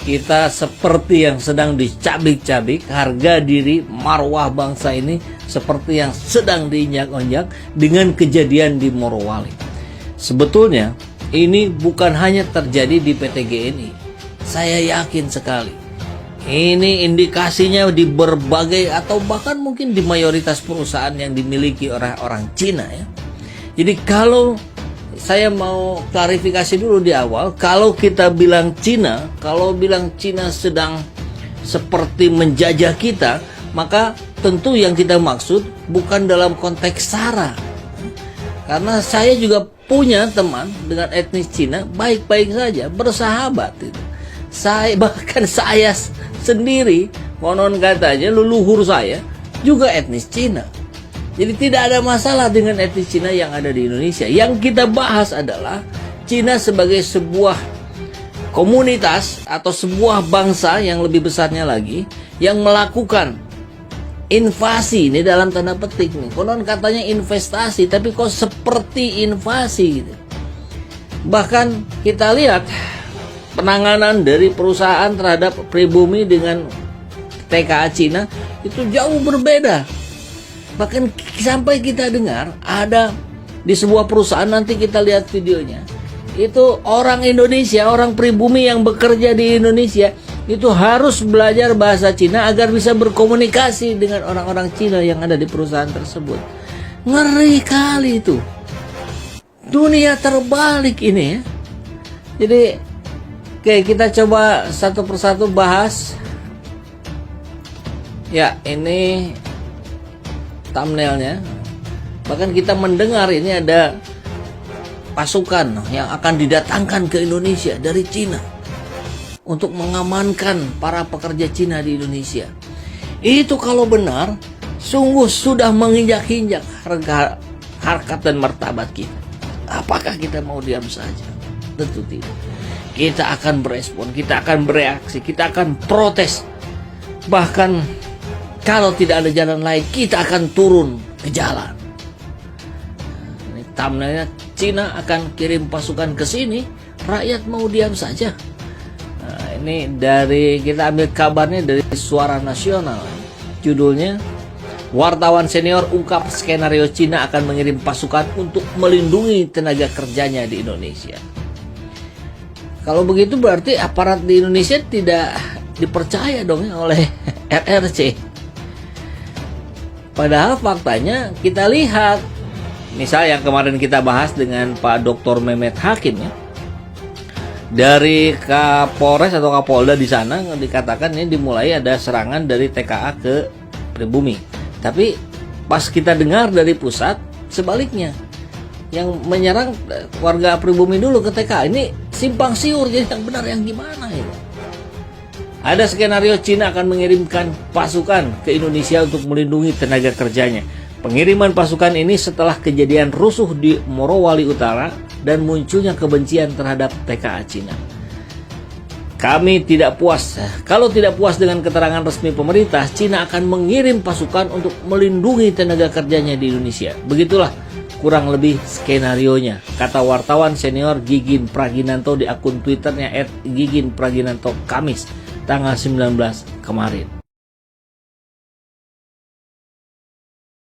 kita seperti yang sedang dicabik-cabik, harga diri marwah bangsa ini seperti yang sedang diinjak-injak dengan kejadian di Morowali. Sebetulnya ini bukan hanya terjadi di PT GNI. Saya yakin sekali ini indikasinya di berbagai atau bahkan mungkin di mayoritas perusahaan yang dimiliki oleh orang Cina ya. Jadi kalau saya mau klarifikasi dulu di awal, kalau kita bilang Cina, kalau bilang Cina sedang seperti menjajah kita, maka tentu yang kita maksud bukan dalam konteks SARA. Karena saya juga punya teman dengan etnis Cina, baik-baik saja, bersahabat itu. Bahkan saya sendiri, konon katanya leluhur saya juga etnis Cina. Jadi tidak ada masalah dengan etnis Cina yang ada di Indonesia. Yang kita bahas adalah Cina sebagai sebuah komunitas atau sebuah bangsa yang lebih besarnya lagi yang melakukan invasi, ini dalam tanda petik nih. Konon katanya investasi, tapi kok seperti invasi gitu. Bahkan kita lihat penanganan dari perusahaan terhadap pribumi dengan TKA Cina itu jauh berbeda. Bahkan sampai kita dengar ada di sebuah perusahaan, nanti kita lihat videonya, itu orang Indonesia, orang pribumi yang bekerja di Indonesia itu harus belajar bahasa Cina agar bisa berkomunikasi dengan orang-orang Cina yang ada di perusahaan tersebut. Ngeri kali itu. Dunia terbalik ini ya. Jadi oke, kita coba satu persatu bahas. Ya, ini thumbnailnya. Bahkan kita mendengar ini ada pasukan yang akan didatangkan ke Indonesia dari Cina untuk mengamankan para pekerja Cina di Indonesia. Itu kalau benar sungguh sudah menginjak-injak harkat dan martabat kita. Apakah kita mau diam saja? Tentu tidak. Kita akan berespon, kita akan bereaksi, kita akan protes. Bahkan kalau tidak ada jalan lain, kita akan turun ke jalan. Ini thumbnailnya, Cina akan kirim pasukan ke sini, rakyat mau diam saja. Nah, ini dari, kita ambil kabarnya dari Suara Nasional. Judulnya, wartawan senior ungkap skenario Cina akan mengirim pasukan untuk melindungi tenaga kerjanya di Indonesia. Kalau begitu berarti aparat di Indonesia tidak dipercaya dong ya oleh RRC. Padahal faktanya kita lihat, misal yang kemarin kita bahas dengan Pak Dr. Mehmet Hakim ya, dari Kapolres atau Kapolda di sana dikatakan ini dimulai ada serangan dari TKA ke pribumi. Tapi pas kita dengar dari pusat sebaliknya, yang menyerang warga pribumi dulu ke TKA. Ini simpang siur, jadi yang benar yang gimana ini? Ada skenario Cina akan mengirimkan pasukan ke Indonesia untuk melindungi tenaga kerjanya. Pengiriman pasukan ini setelah kejadian rusuh di Morowali Utara dan munculnya kebencian terhadap TKA Cina. Kami tidak puas. Kalau tidak puas dengan keterangan resmi pemerintah, Cina akan mengirim pasukan untuk melindungi tenaga kerjanya di Indonesia. Begitulah kurang lebih skenarionya, kata wartawan senior Gigin Praginanto di akun Twitternya @giginpraginanto Kamis tanggal 19 kemarin.